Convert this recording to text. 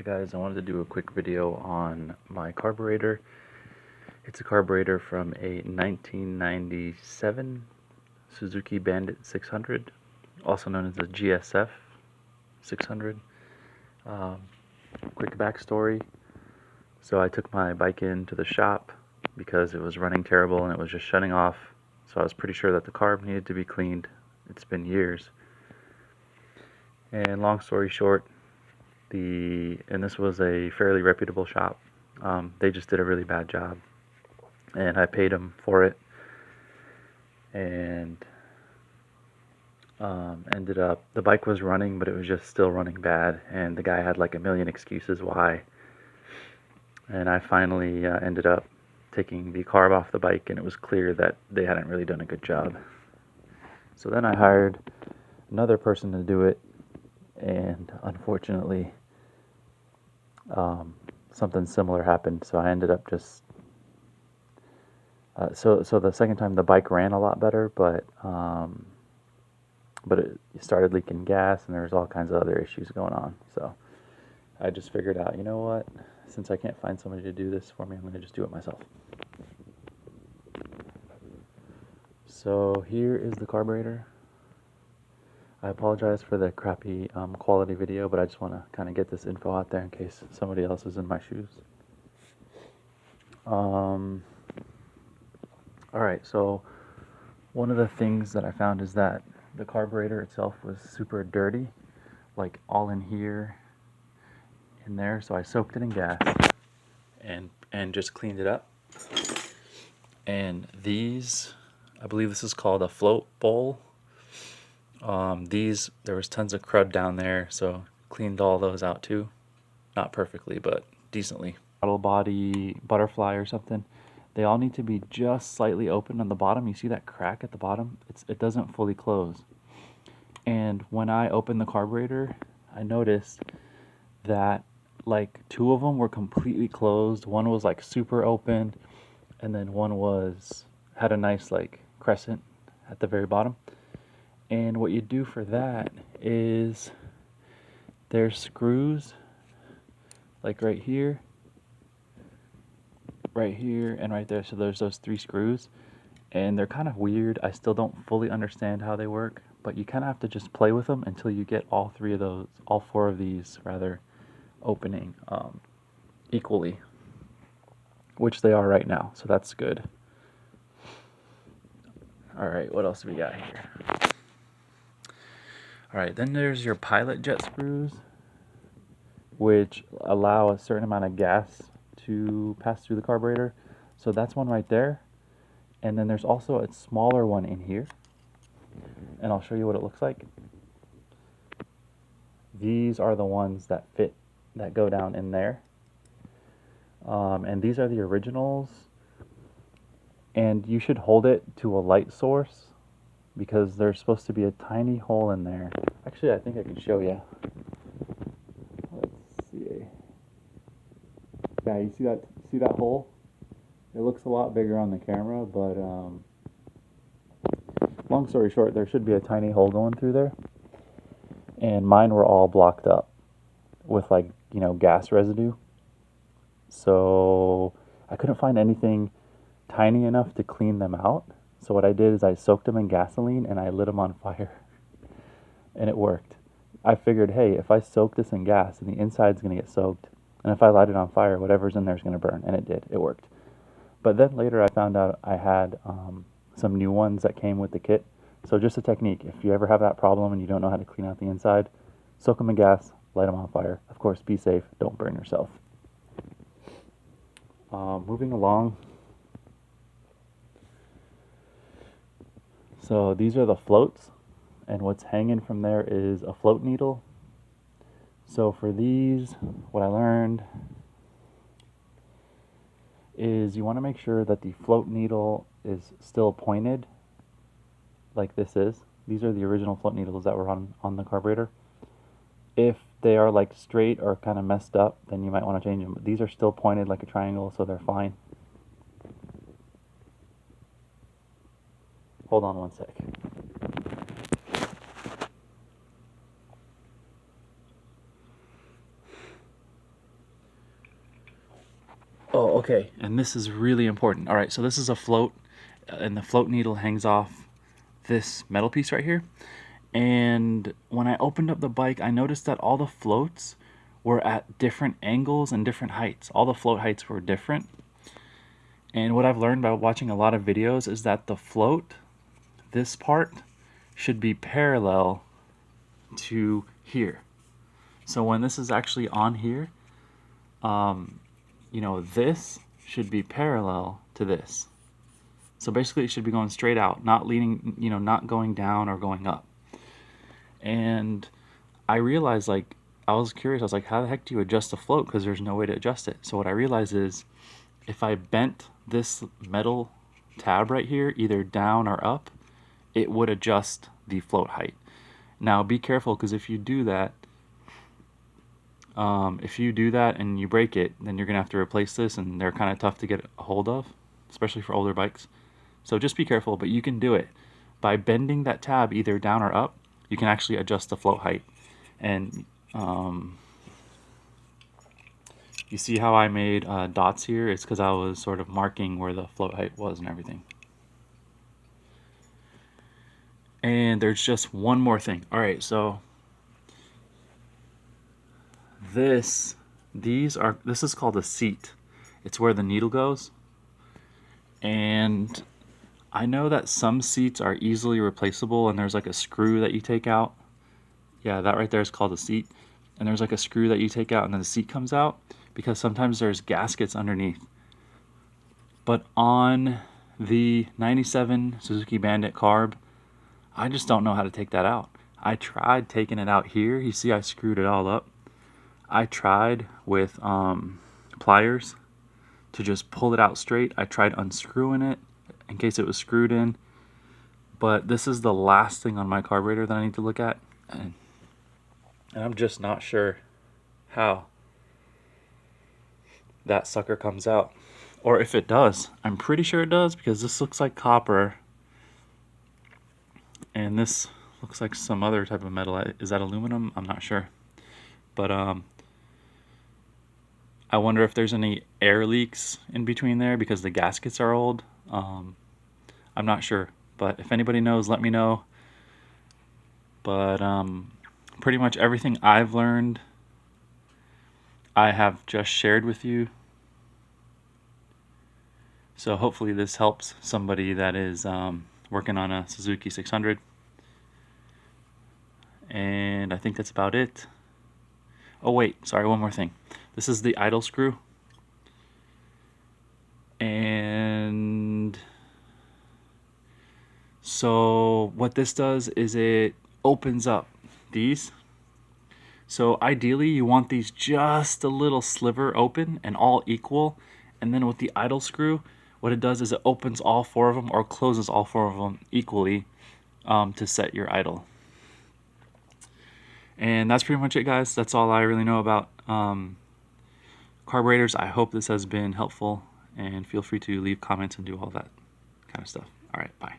Hi guys, I wanted to do a quick video on my carburetor. It's a carburetor from a 1997 Suzuki Bandit 600, also known as a GSF 600. Quick backstory. So I took my bike into the shop because it was running terrible and it was just shutting off. So I was pretty sure that the carb needed to be cleaned. It's been years. And long story short, and this was a fairly reputable shop. They just did a really bad job, and I paid them for it, and ended up, the bike was running, but it was just still running bad, and the guy had like a million excuses why, and I finally ended up taking the carb off the bike, and it was clear that they hadn't really done a good job. So then I hired another person to do it, and unfortunately something similar happened, so I ended up just so the second time the bike ran a lot better, but it started leaking gas and there was all kinds of other issues going on. So I just figured out, you know what, since I can't find somebody to do this for me, I'm going to just do it myself. So here is the carburetor. I apologize for the crappy quality video, but I just want to kind of get this info out there in case somebody else is in my shoes. Alright, so one of the things that I found is that the carburetor itself was super dirty, like all in here, in there, so I soaked it in gas and just cleaned it up. And these, I believe this is called a float bowl. There was tons of crud down there, so cleaned all those out too. Not perfectly, but decently. Throttle body, butterfly or something. They all need to be just slightly open on the bottom. You see that crack at the bottom? It doesn't fully close. And when I opened the carburetor, I noticed that like two of them were completely closed. One was like super open, and then one had a nice like crescent at the very bottom. And what you do for that is there's screws like right here, and right there. So there's those three screws, and they're kind of weird. I still don't fully understand how they work, but you kind of have to just play with them until you get all four of these rather, opening equally, which they are right now. So that's good. All right, what else do we got here? Alright, then there's your pilot jet screws, which allow a certain amount of gas to pass through the carburetor. So that's one right there. And then there's also a smaller one in here. And I'll show you what it looks like. These are the ones that go down in there. And these are the originals. And you should hold it to a light source, because there's supposed to be a tiny hole in there. Actually, I think I can show you. Let's see. Yeah, you see that hole? It looks a lot bigger on the camera, but long story short, there should be a tiny hole going through there. And mine were all blocked up with like, gas residue. So I couldn't find anything tiny enough to clean them out. So what I did is I soaked them in gasoline and I lit them on fire, and it worked. I figured, hey, if I soak this in gas, then the inside's going to get soaked, and if I light it on fire, whatever's in there is going to burn, and it did. It worked. But then later I found out I had some new ones that came with the kit. So just a technique, if you ever have that problem and you don't know how to clean out the inside, soak them in gas, light them on fire. Of course, be safe, don't burn yourself. Moving along. So these are the floats, and what's hanging from there is a float needle. So for these, what I learned is you want to make sure that the float needle is still pointed, like this is. These are the original float needles that were on the carburetor. If they are like straight or kind of messed up, then you might want to change them. But these are still pointed like a triangle, so they're fine. Hold on one sec. Oh, okay. And this is really important. All right, so this is a float, and the float needle hangs off this metal piece right here. And when I opened up the bike, I noticed that all the floats were at different angles and different heights. All the float heights were different. And what I've learned by watching a lot of videos is that the float, this part, should be parallel to here. So when this is actually on here, you know, this should be parallel to this. So basically it should be going straight out, not leaning, you know, not going down or going up. And I realized, like, I was curious. I was like, how the heck do you adjust the float? Because there's no way to adjust it. So what I realized is if I bent this metal tab right here, either down or up, it would adjust the float height. Now be careful, because if you do that, and you break it, then you're gonna have to replace this, and they're kind of tough to get a hold of, especially for older bikes. So just be careful, but you can do it by bending that tab either down or up. You can actually adjust the float height. And you see how I made dots here? It's because I was sort of marking where the float height was and everything. And there's just one more thing. All right, so this is called a seat. It's where the needle goes. And I know that some seats are easily replaceable, and there's like a screw that you take out. Yeah, that right there is called a seat. And there's like a screw that you take out and then the seat comes out, because sometimes there's gaskets underneath. But on the 97 Suzuki Bandit CARB, I just don't know how to take that out. I tried taking it out here. You see I screwed it all up. I tried with pliers to just pull it out straight. I tried unscrewing it in case it was screwed in. But this is the last thing on my carburetor that I need to look at. And I'm just not sure how that sucker comes out. Or if it does. I'm pretty sure it does, because this looks like copper. And this looks like some other type of metal. Is that aluminum? I'm not sure. But I wonder if there's any air leaks in between there because the gaskets are old. I'm not sure. But if anybody knows, let me know. But pretty much everything I've learned, I have just shared with you. So hopefully this helps somebody that is working on a Suzuki 600. And I think that's about it. Oh wait, sorry, one more thing. This is the idle screw. And so what this does is it opens up these. So ideally you want these just a little sliver open and all equal. And then with the idle screw, what it does is it opens all four of them, or closes all four of them equally to set your idle. And that's pretty much it, guys. That's all I really know about carburetors. I hope this has been helpful, and feel free to leave comments and do all that kind of stuff. All right, bye.